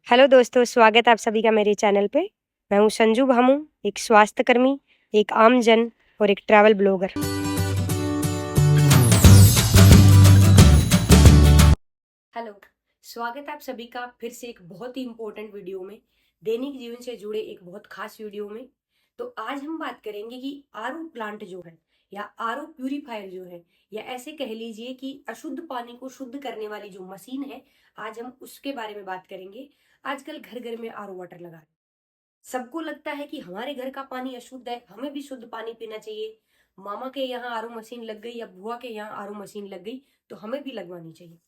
Hello दोस्तों, स्वागत है आप सभी का मेरे चैनल पे। मैं हूँ संजू भामू, एक स्वास्थ्य कर्मी, एक आम जन और एक ट्रैवल ब्लॉगर। हेलो, स्वागत है आप सभी का फिर से एक बहुत ही इम्पोर्टेंट वीडियो में, दैनिक जीवन से जुड़े एक बहुत खास वीडियो में। तो आज हम बात करेंगे कि आरओ प्लांट जो है या आरओ प्यूरीफायर जो है, या ऐसे कह लीजिए कि अशुद्ध पानी को शुद्ध करने वाली जो मशीन है, आज हम उसके बारे में बात करेंगे। आजकल घर घर में आरओ वाटर लगा है। सबको लगता है कि हमारे घर का पानी अशुद्ध है, हमें भी शुद्ध पानी पीना चाहिए। मामा के यहाँ आरओ मशीन लग गई या बुआ के यहाँ आरओ मशीन लग गई, तो हमें भी लगवानी चाहिए।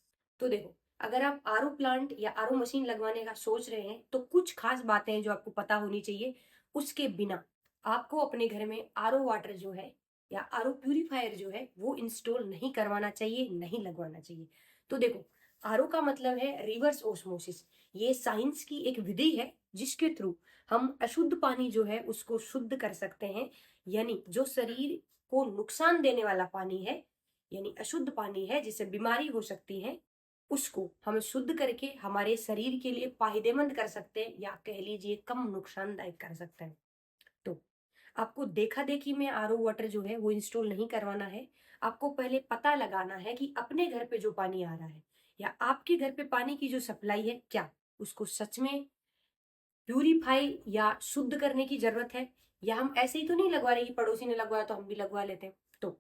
तो देखो, अगर आप आरओ प्लांट या आरओ मशीन लगवाने का सोच रहे हैं तो कुछ खास बातें हैं जो आपको पता होनी चाहिए। उसके बिना आपको अपने घर में आरओ वाटर जो है या आरओ प्यूरीफायर जो है वो इंस्टॉल नहीं करवाना चाहिए, नहीं लगवाना चाहिए। तो देखो, आरओ का मतलब है रिवर्स ओस्मोसिस। ये साइंस की एक विधि है जिसके थ्रू हम अशुद्ध पानी जो है उसको शुद्ध कर सकते हैं। यानी जो शरीर को नुकसान देने वाला पानी है, यानी अशुद्ध पानी है जिससे बीमारी हो सकती है, उसको हम शुद्ध करके हमारे शरीर के लिए फायदेमंद कर सकते हैं, या कह लीजिए कम नुकसानदायक कर सकते हैं। तो आपको देखा देखी में आरओ वाटर जो है वो इंस्टॉल नहीं करवाना है। आपको पहले पता लगाना है कि अपने घर पे जो पानी आ रहा है या आपके घर पे पानी की जो सप्लाई है, क्या उसको सच में प्यूरिफाई या शुद्ध करने की जरूरत है, या हम ऐसे ही तो नहीं लगवा रहे कि पड़ोसी ने लगवाया तो हम भी लगवा लेते हैं। तो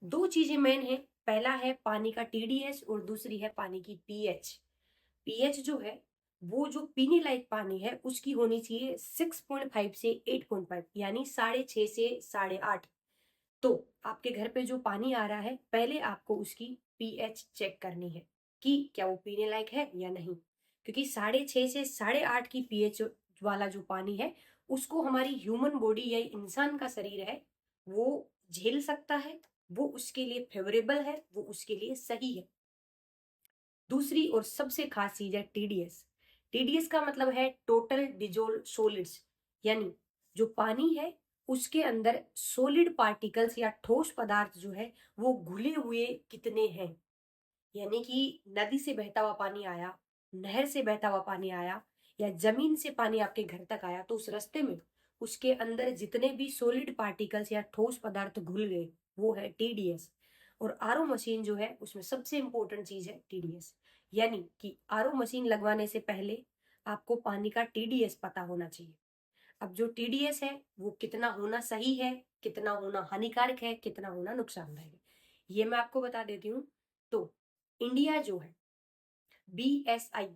दो चीजें मेन है। पहला है पानी का टीडीएस और दूसरी है पानी की पीएच। पीएच जो है वो जो पीने लायक पानी है उसकी होनी चाहिए 6.5 से 8.5, यानी 6.5 से 8.5। तो आपके घर पे जो पानी आ रहा है, पहले आपको उसकी पीएच चेक करनी है कि क्या वो पीने लायक है या नहीं। क्योंकि 6.5 से 8.5 की पीएच वाला जो पानी है उसको हमारी ह्यूमन बॉडी या इंसान का शरीर है वो झेल सकता है, वो उसके लिए फेवरेबल है, वो उसके लिए सही है। दूसरी और सबसे खास चीज है टीडीएस। टीडीएस का मतलब है टोटल डिजोल्व सॉलिड्स, यानी जो पानी है उसके अंदर सॉलिड पार्टिकल्स या ठोस पदार्थ जो है वो घुले हुए कितने हैं। यानी कि नदी से बहता हुआ पानी आया, नहर से बहता हुआ पानी आया, या जमीन से पानी आपके घर तक आया, तो उस रास्ते में उसके अंदर जितने भी सॉलिड पार्टिकल्स या ठोस पदार्थ घुल गए वो है टीडीएस। और आरओ मशीन जो है उसमें सबसे इंपॉर्टेंट चीज है टीडीएस। यानी कि आरओ मशीन लगवाने से पहले आपको पानी का टीडीएस पता होना चाहिए। अब जो टीडीएस है वो कितना होना सही है, कितना होना हानिकारक है, कितना होना नुकसानदायक है, ये मैं आपको बता देती हूँ। तो इंडिया जो है, BSI,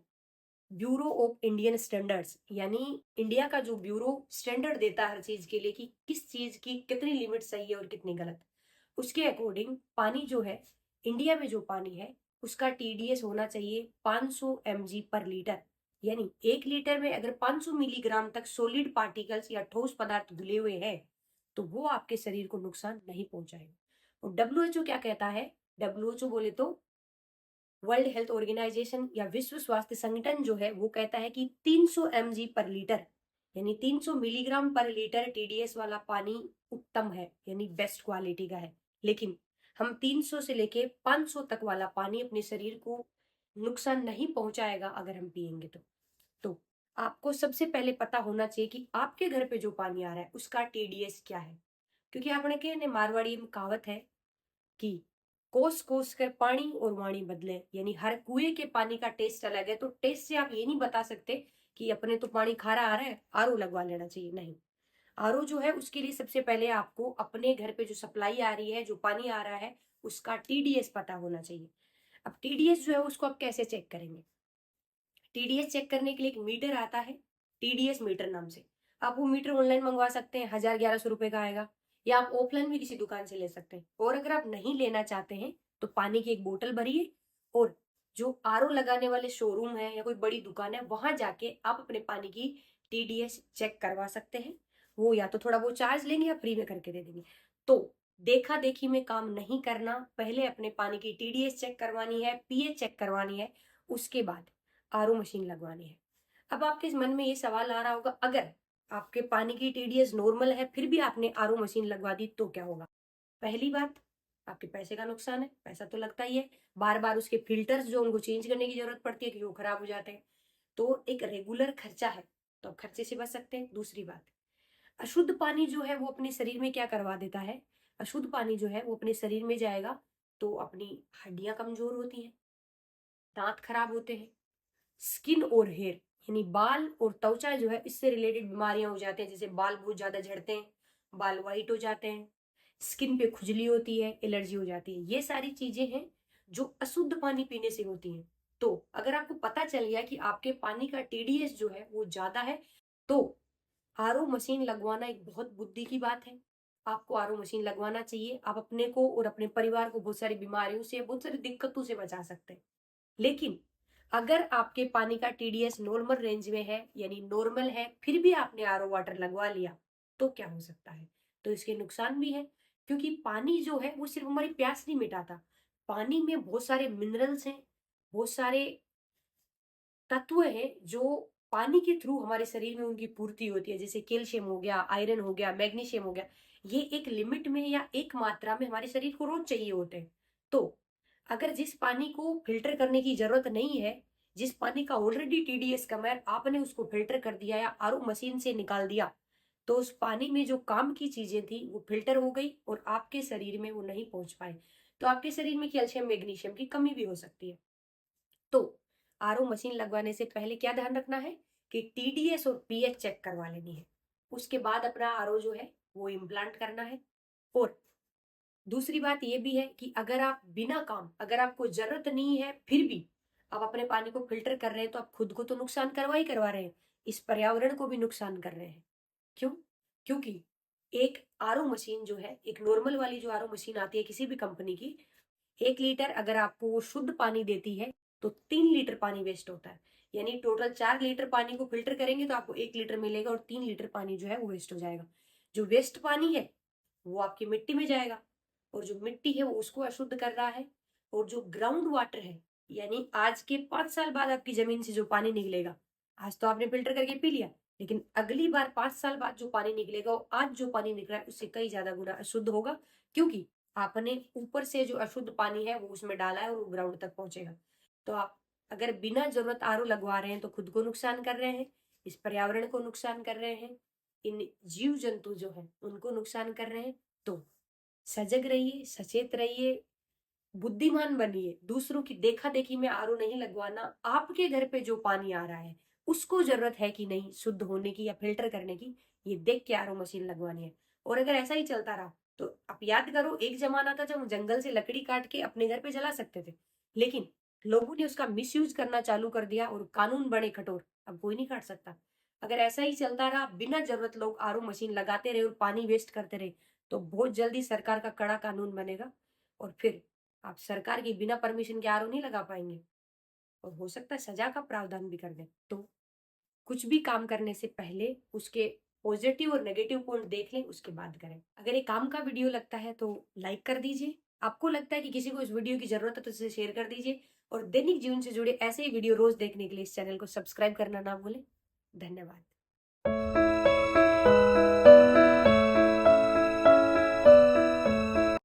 bureau of Indian standards, यानी इंडिया का जो ब्यूरो स्टैंडर्ड देता है हर चीज के लिए कि किस चीज की कितनी लिमिट सही है और कितनी गलत, उसके अकॉर्डिंग पानी जो है, इंडिया में जो पानी है उसका टीडीएस होना चाहिए 500 mg पर लीटर। यानी 1 लीटर में अगर 500 मिलीग्राम तक सॉलिड पार्टिकल्स या ठोस पदार्थ घुले हुए हैं तो वो आपके शरीर को नुकसान नहीं पहुंचाएगा। और डब्ल्यूएचओ क्या कहता है? डब्ल्यूएचओ बोले तो वर्ल्ड हेल्थ ऑर्गेनाइजेशन या विश्व स्वास्थ्य संगठन जो है वो कहता है कि 300 mg पर लीटर, यानी 300 मिलीग्राम पर लीटर टीडीएस वाला पानी उत्तम है, यानी बेस्ट क्वालिटी का है। लेकिन हम 300 से लेके 500 तक वाला पानी अपने शरीर को नुकसान नहीं पहुंचाएगा अगर हम पिएंगे तो आपको सबसे पहले पता होना चाहिए कि आपके घर पे जो पानी आ रहा है उसका टीडीएस क्या है। क्योंकि आपने कहने मारवाड़ी में कहावत है कि कोस कोस कर पानी और वाणी बदले, यानी हर कुएं के पानी का टेस्ट अलग है। तो टेस्ट से आप ये नहीं बता सकते कि अपने तो पानी खारा आ रहा है, आरओ लगवा लेना चाहिए, नहीं। आरओ जो है उसके लिए सबसे पहले आपको अपने घर पे जो सप्लाई आ रही है, जो पानी आ रहा है, उसका टीडीएस पता होना चाहिए। अब टीडीएस जो है उसको आप कैसे चेक करेंगे? टीडीएस चेक करने के लिए एक मीटर आता है, टीडीएस मीटर नाम से। आप वो मीटर ऑनलाइन मंगवा सकते हैं, 1000-1100 रुपए का आएगा, या आप ऑफलाइन भी किसी दुकान से ले सकते हैं। और अगर आप नहीं लेना चाहते हैं तो पानी की एक बोतल भरिए और जो आरओ लगाने वाले शोरूम है या कोई बड़ी दुकान है वहां जाके आप अपने पानी की टीडीएस चेक करवा सकते हैं। वो या तो थोड़ा बहुत चार्ज लेंगे या फ्री में करके दे देंगे। तो देखा देखी में काम नहीं करना, पहले अपने पानी की टीडीएस चेक करवानी है, पीएच चेक करवानी है, उसके बाद आरओ मशीन लगवानी है। अब आपके इस मन में ये सवाल आ रहा होगा, अगर आपके पानी की टीडीएस नॉर्मल है फिर भी आपने आरओ मशीन लगवा दी तो क्या होगा? पहली बात, आपके पैसे का नुकसान है, पैसा तो लगता ही है। बार बार उसके फिल्टर्स जो उनको चेंज करने की जरूरत पड़ती है क्योंकि वो खराब हो जाते हैं। तो एक रेगुलर खर्चा है, तो आप खर्चे से बच सकते हैं। दूसरी बात, अशुद्ध पानी जो है वो अपने शरीर में क्या करवा देता है, अशुद्ध पानी जो है वो अपने शरीर में जाएगा तो अपनी हड्डियां कमजोर होती हैं, दांत खराब होते हैं, स्किन और हेयर यानी बाल और त्वचा जो है इससे रिलेटेड बीमारियां हो जाती हैं, जैसे बाल बहुत ज्यादा झड़ते हैं, बाल वाइट हो जाते हैं, स्किन पे खुजली होती है, एलर्जी हो जाती है। ये सारी चीजें हैं जो अशुद्ध पानी पीने से होती हैं। तो अगर आपको पता चल गया कि आपके पानी का टीडीएस जो है वो ज्यादा है, तो आरओ मशीन लगवाना एक बहुत बुद्धि की बात है। आपको आरओ मशीन लगवाना चाहिए। आप अपने को और अपने परिवार को बहुत सारी बीमारियों से, बहुत सारी दिक्कतों से बचा सकते हैं। लेकिन अगर आपके पानी का टीडीएस नॉर्मल रेंज में है, यानी नॉर्मल है, फिर भी आपने आरओ वाटर लगवा लिया, तो क्या हो सकता है? तो इसके नुकसान भी है, क्योंकि पानी जो है वो सिर्फ हमारी प्यास नहीं मिटाता। पानी में बहुत सारे मिनरल्स हैं, बहुत सारे तत्व हैं जो पानी के थ्रू हमारे शरीर में उनकी पूर्ति होती है, जैसे कैल्शियम हो गया, आयरन हो गया, मैग्नीशियम हो गया। ये एक लिमिट में या एक मात्रा में हमारे शरीर को रोज चाहिए होते हैं। तो अगर जिस पानी को फिल्टर करने की जरूरत नहीं है, जिस पानी का ऑलरेडी टीडीएस कम है, आपने उसको फिल्टर कर दिया या आरओ मशीन से निकाल दिया, तो उस पानी में जो काम की चीजें थी वो फिल्टर हो गई और आपके शरीर में वो नहीं पहुंच पाए। तो आपके शरीर में कैल्शियम मैग्नीशियम की कमी भी हो सकती है। तो आरओ मशीन लगवाने से पहले क्या ध्यान रखना है कि टीडीएस और पीएच चेक करवा लेनी है। उसके बाद अपना आरओ जो है वो इम्प्लांट करना है। और दूसरी बात ये भी है कि अगर आप बिना काम, अगर आपको जरूरत नहीं है, फिर भी आप अपने पानी को फिल्टर कर रहे हैं, तो आप खुद को तो नुकसान करवा ही करवा रहे हैं, इस पर्यावरण को भी नुकसान कर रहे हैं। क्यों? क्योंकि एक आरओ मशीन जो है, एक नॉर्मल वाली जो आरओ मशीन आती है किसी भी कंपनी की, 1 लीटर अगर आपको वो शुद्ध पानी देती है तो 3 लीटर पानी वेस्ट होता है। यानी टोटल 4 लीटर पानी को फिल्टर करेंगे तो आपको 1 लीटर मिलेगा और 3 लीटर पानी जो है वो वेस्ट हो जाएगा। जो वेस्ट पानी है वो आपकी मिट्टी में जाएगा और जो मिट्टी है वो उसको अशुद्ध कर रहा है। और जो ग्राउंड वाटर है, यानी आज के 5 साल बाद आपकी जमीन से जो पानी निकलेगा, आज तो आपने फिल्टर करके पी लिया, लेकिन अगली बार 5 साल बाद जो पानी निकलेगा वो आज जो पानी निकला है उससे कई ज्यादा गुना अशुद्ध होगा, क्योंकि आपने ऊपर से जो अशुद्ध पानी है वो उसमें डाला है और वो ग्राउंड तक पहुंचेगा। तो आप अगर बिना जरूरत आरओ लगवा रहे हैं तो खुद को नुकसान कर रहे हैं, इस पर्यावरण को नुकसान कर रहे हैं, इन जीव जंतु जो है उनको नुकसान कर रहे हैं। तो सजग रहिए, सचेत रहिए, बुद्धिमान बनिए। दूसरों की देखा देखी में आरओ नहीं लगवाना। आपके घर पे जो पानी आ रहा है उसको जरूरत है कि नहीं शुद्ध होने की या फिल्टर करने की, ये देख के आरओ मशीन लगवानी है। और अगर ऐसा ही चलता रहा तो आप याद करो, एक जमाना था जब हम जंगल से लकड़ी काट के अपने घर पे जला सकते थे, लेकिन लोगों ने उसका मिसयूज करना चालू कर दिया और कानून बड़े कठोर, अब कोई नहीं काट सकता। अगर ऐसा ही चलता रहा, बिना जरूरत लोग आरओ मशीन लगाते रहे और पानी वेस्ट करते रहे, तो बहुत जल्दी सरकार का कड़ा कानून बनेगा और फिर आप सरकार की बिना परमिशन के आरओ नहीं लगा पाएंगे और हो सकता है सजा का प्रावधान भी कर दें। तो कुछ भी काम करने से पहले उसके पॉजिटिव और नेगेटिव पॉइंट देख लें, उसके बाद करें। अगर ये काम का वीडियो लगता है तो लाइक कर दीजिए। आपको लगता है कि किसी को इस वीडियो की जरूरत है तो इसे शेयर कर दीजिए। और दैनिक जीवन से जुड़े ऐसे ही वीडियो रोज देखने के लिए इस चैनल को सब्सक्राइब करना ना भूलें। धन्यवाद।